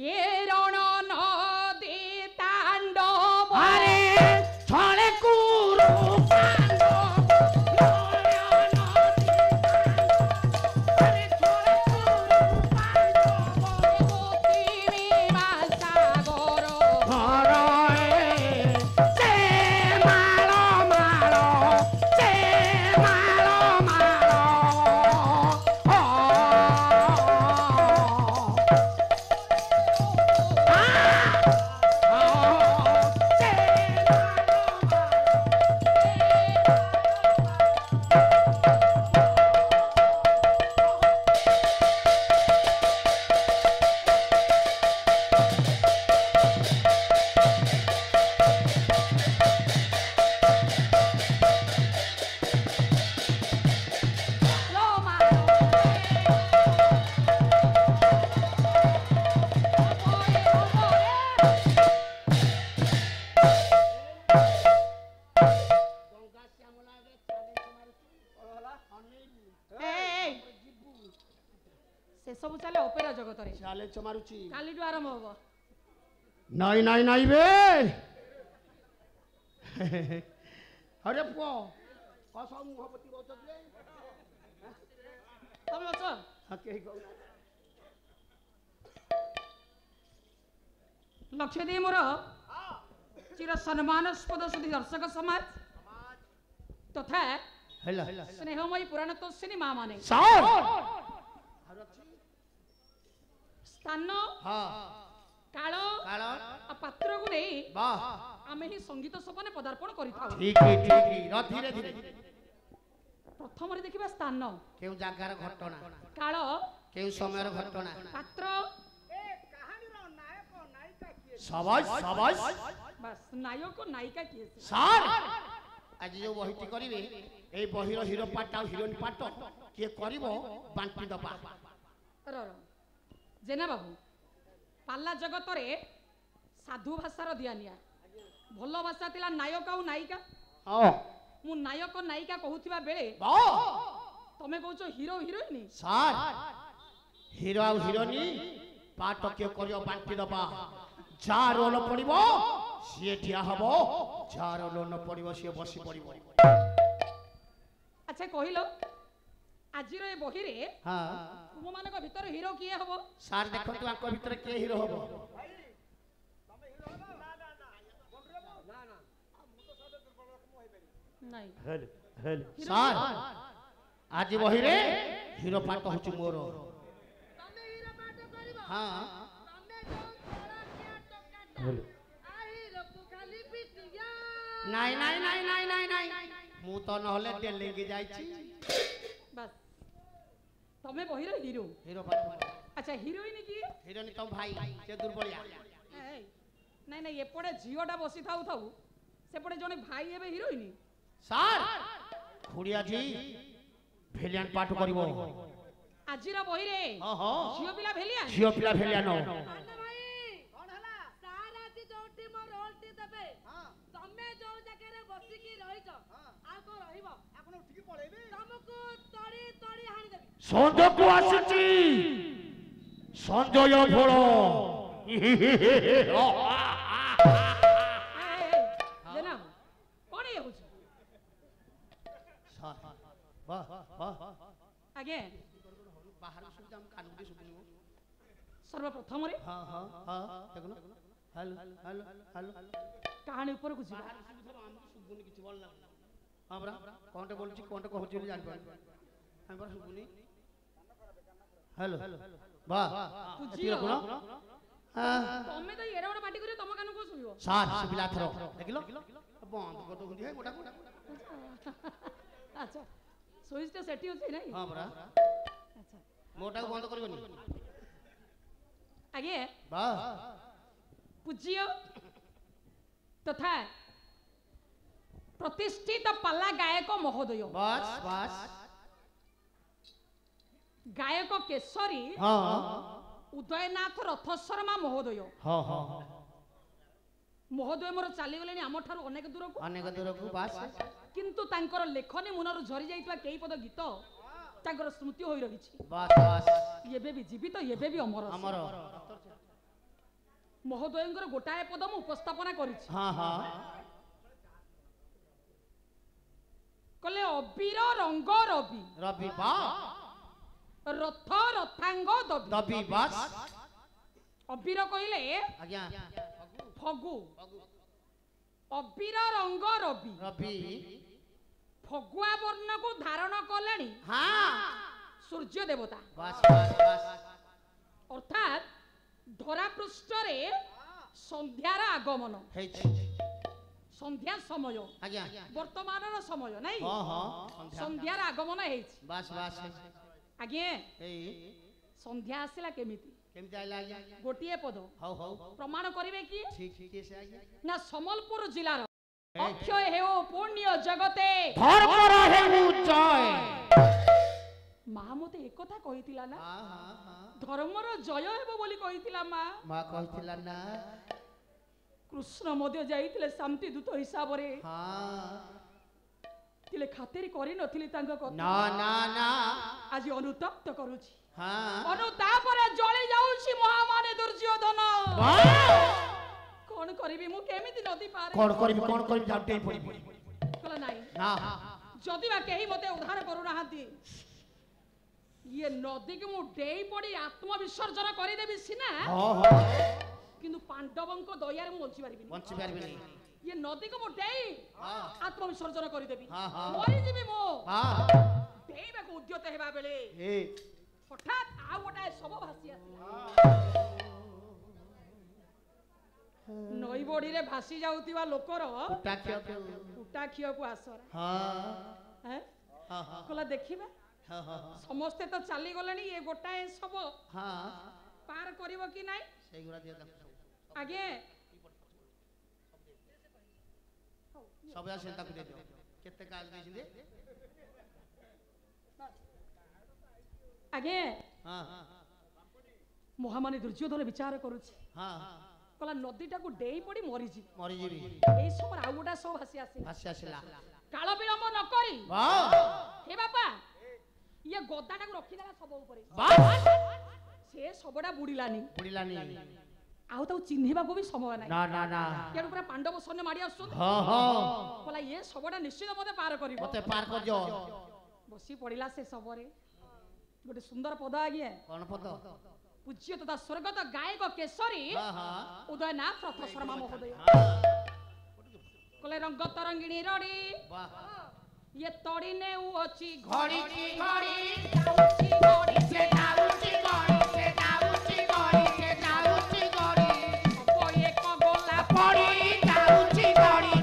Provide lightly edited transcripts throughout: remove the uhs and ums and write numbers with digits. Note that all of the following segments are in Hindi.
এ রণ নদী তাণ্ডব আরে ছলে কুরু सब चले अपेरा जगत रे चाले चमारुची काली डु आरंभ होबो नहीं नहीं नहीं बे अरे पो कसम मुहबती रोचले तब अछ हके कहू लक्ष्य दे मोर चिर सम्मानस्पद सुधी दर्शक समाज तथा हेला स्नेहमयी पुराण तोषिनी मां माने सार स्थान हां काल काल आ पात्र को नहीं वाह आमे ही संगीत सपने पदार्पण करि थाउ ठीक र धीरे धीरे प्रथम रे देखिबा स्थान केउ जागार घटना काल केउ समयर घटना पात्र ए कहानी रो नायक नायिका किए शाबाश शाबाश बस नायक नायिका किए से सार आज जो बहिटी करिवे ए बहिर हीरो पाट आ हिरोइन पाट के करिवो बांटी दबा र जेना बाबू पाल्ला जगत रे साधु भाषार दियानिया भलो भाषा तिला नायक आ नायिका हां मु नायक नायिका कहूथिबा बेले वाह तमे कहउछो हीरो हीरोइन सार हीरो आ हिरोइनी पाट के करियो बांटी दबा जा रोल पड़िबो सिए ठिया हबो जा रोल न पड़िबो सिए बसी पड़िबो अच्छा कहिलो आजिर ए बही रे हां तुम मानक भीतर हीरो किए हबो सार देखो तू आंको भीतर के हीरो हबो नहीं हेल हेल सार आज बही रे हीरो पाट होची मोर तमे हीरो पाठ करबो हां तमे जो थोड़ा क्या टका हेल आ हीरो को खाली पिटिया नहीं नहीं नहीं नहीं नहीं नहीं मु तो नहले डेलिंग जाईची बस तमे बही रे हीरो हीरो पाट अच्छा हीरोइन की हिरोइन तो भाई से दुर्बलिया ए नहीं नहीं एपड़े झियोटा बसी थाउ थाउ सेपड़े जने भाई एबे हीरोइन सार खुड़िया जी भेलियन पाठ करिवो आजिर बही रे हां हां झियो पिला भेलिया झियो पिला भेलियन अन्न भाई कोन हला सारा जी जोटी मो रोलटी देबे हां तमे जो जगह रे बसी की रही छ आ को रहिबो आपण उठिकी पळेबे तुमको तड़ी तड़ी हानि देबी संजय को आसीची संजय भोलो जेना कोन ये होछ वाह वाह आगे बाहर सुविधा हम कानूनी सुनियो सर्वप्रथम रे हां हां हां देखो हेलो हेलो हेलो कहानी ऊपर को जिबा बाहर सुविधा हम सुबुनी किछि बोल ना हां बरा कोनटे बोलछि कोनटे कहछि बोली जान पार हम बरा सुबुनी हेलो वाह बुझियो हां तमे तो एरा बडा पार्टी करियो तम कान को सुनियो सार सुबिला थरो देखिलो बंद कर दो है गोटा अच्छा सुइच तो सेठी होछि नहीं हां बरा अच्छा मोटा बंद करबनी आगे वाह पूज्य तथा प्रतिष्ठित पाला गायक महोदय बस बस गायक केशरी हां उदयनाथ रथ शर्मा महोदय हां हां महोदय मोर चली गले आम ठार अनेक दूर को अनेक दूर को बस किंतु तांकर लेखनी मुनर झरी जाइतवा केई पद गीत तांकर स्मृति होई रहिछि बस बस येबे भी जीवित येबे भी अमर अमर महोदयंकर गोटाए पद मु उपस्थापना करिछि हाँ हाँ कले अबीर रंग रवि रवि बा रथ रथांग दबी दबी बस अबीर कहले आज्ञा फगु अबीर रंग रवि रवि फगुआ वर्ण को धारण कलेनी हाँ सूर्य देवता बस बस बस अर्थात धरा पृष्ठ रे संध्यार आगमन हे संध्या समय आज्ञा वर्तमान समय नहीं हाँ हाँ संध्यार आगमन हेछि बस बस आगे हे संध्या आसिला केमिति केमति आइला आज्ञा गोटिए पद हौ हौ प्रमाण करिवे कि ठीक ठीक से आज्ञा ना सम्बलपुर जिलार अक्षय हेओ पुण्य जगते धर्म रहे जय माँ मते एक कथा कहितिला ना हाँ हाँ हाँ धर्मर जय हेबो बोली कहितिला माँ माँ कहतिला ना कृष्ण मध्य जाइतिले शांति दूत हिसाब रे हाँ तिले खातिर करि नथिली तांका कथा ना ना ना आज अनुतप्त करूची हाँ अनुताप रे जळी जाउची महामाने दुर्योधन वाह! कोन करिबी मु केमिति नदी पार कौन करी जाते पड़ी कला नाही ना जदि बा केही मते उद्धार करू नाहांती ये नदी के मु डेई पड़ी आत्म विसर्जन करि देबी सिना हाँ हाँ किंतु पांडवंको दयारे मु बंची पारिबिनी बंची पारबे नहीं ये नदी को मु डेई हाँ आत्म विसर्जन करि देबी हाँ, हाँ। मरि जिबी मु हाँ डेई बा को उद्यत हेबा बेले ए हठात आ गोटाए सब भासी आसी नई बड़ी रे भासी जाउतिबा लोकर टाक्य उटाखियो को आसरा हाँ हैं हाँ हाँ कला देखिबा हाँ हाँ समस्ते तो चली गलेनी ये गोटाए सब हाँ पार करिवो कि नाही सही गुड़ा दिया था आगे सब यार चिंता कर दियो कितने काज देछिंदे आगे हाँ महामानी दुर्योधन विचार करुछि हाँ कला नदीटा को डेई पड़ी मरिजी मरी जीवी एई समय आउ गोटा सब भासी आसे भासी आसिला काल विलंब न करी वाह हे बापा ये गद्दाटा को रखी देला सब ऊपर वाह से सबडा बुड़िलानी बुड़िलानी आउ ताऊ चिन्हिबा को भी समय नाही ना ना ना केडु पूरा पांडव सैन्य मारी आसुन हाँ हाँ कला ये सबडा निश्चित मते पार करिवो मते पार कर जो बसी पड़िला से सबरे गोटे सुंदर पद आगे कौन पद पूज्य तथा स्वर्गत गायक केसरी हाँ हाँ उदयनाथ रथ शर्मा महोदय कले रंग तरंगिणी रड़ी वाह ये तड़ी ने उची घड़ी की घड़ी उची घड़ी से डाउची घड़ी से डाउची घड़ी से डाउची घड़ी को एक गोला पड़ी डाउची घड़ी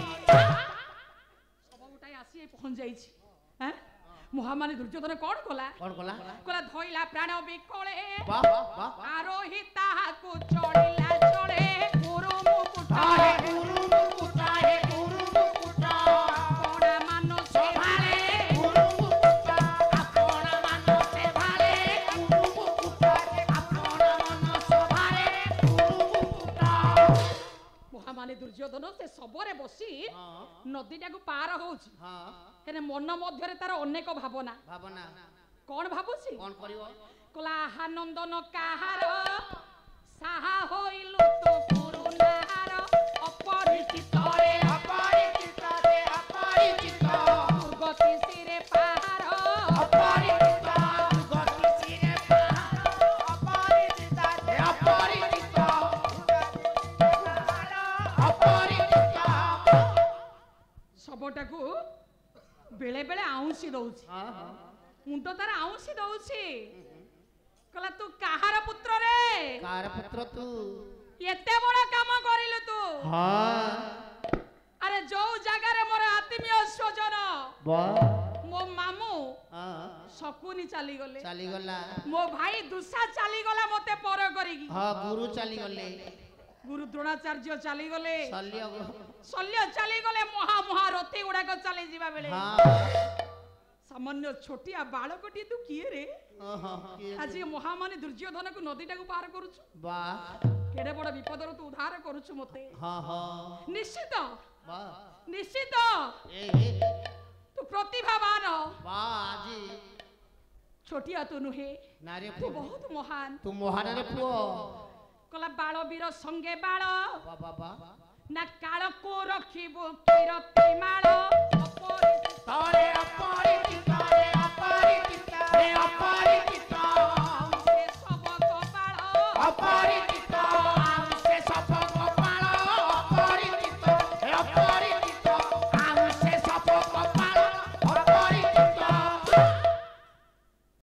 सब उठाई आसी पहुंच जाइछि हैं महामानी दुर्योधन कौन कला धइला प्राण बिकळे वाह वाह आरोही ताहाकु चढ़िला चढ़े गुरु मुकुट आहे गुरु मुकुट आहे गुरु मुकुट कोणा मानो से भाले गुरु मुकुट आपण मान से भाले गुरु मुकुट आपण मन से भाले गुरु मुकुट महामानी दुर्योधन से सबरे बसी हां नदीटा को पार होउछि हां हेने मन मध्यरे तार अनेक भावना भावना कौन भाबुछि कौन करिवो कला नंदन काहार साहा होइलु तो पुरुनाहार अपरिचित रे अपरिचित रे अपरिचित दुर्गति सिरे पाहार अपरिचित गति सिरे पहाड़ अपरिचित रे अपरिचित अपरिचित सबटा को बेले बेले आउंसी दउछि हां हां मुंड तार आउंसी दउछि कला तू काहार पुत्र रे कार पुत्र तू एते बड़ा काम करिलु तू हां अरे जो जगह रे मोर आत्मीय स्वजन वाह मो मामू हां शकुनी चली गले चली गला मो भाई दुसा चली गला मते पर करिगी हां गुरु चली गले गुरु द्रोणाचार्य चली गले शल्य शल्य चली गले महा महारथी गुडा को चली जीवा बेले हां सामान्य छोटिया बालकटी तू किए रे हां आज ये महामानी दुर्योधन को नदीटा को पार करूछु वाह केडे बड़ विपद तू उद्धार करूछु मते हां हां निश्चित वाह निश्चित ए तू प्रतिभावान वाह आजी छोटिया तू नुहे नारे तू बहुत महान तू महान रे पुओ কলা বাল বীর সঙ্গে বাল বাবা না কালকু রখিবু কিরতি মাল তারে অপরিচিত রে অপরিচিত সব কপাল অপরিচিত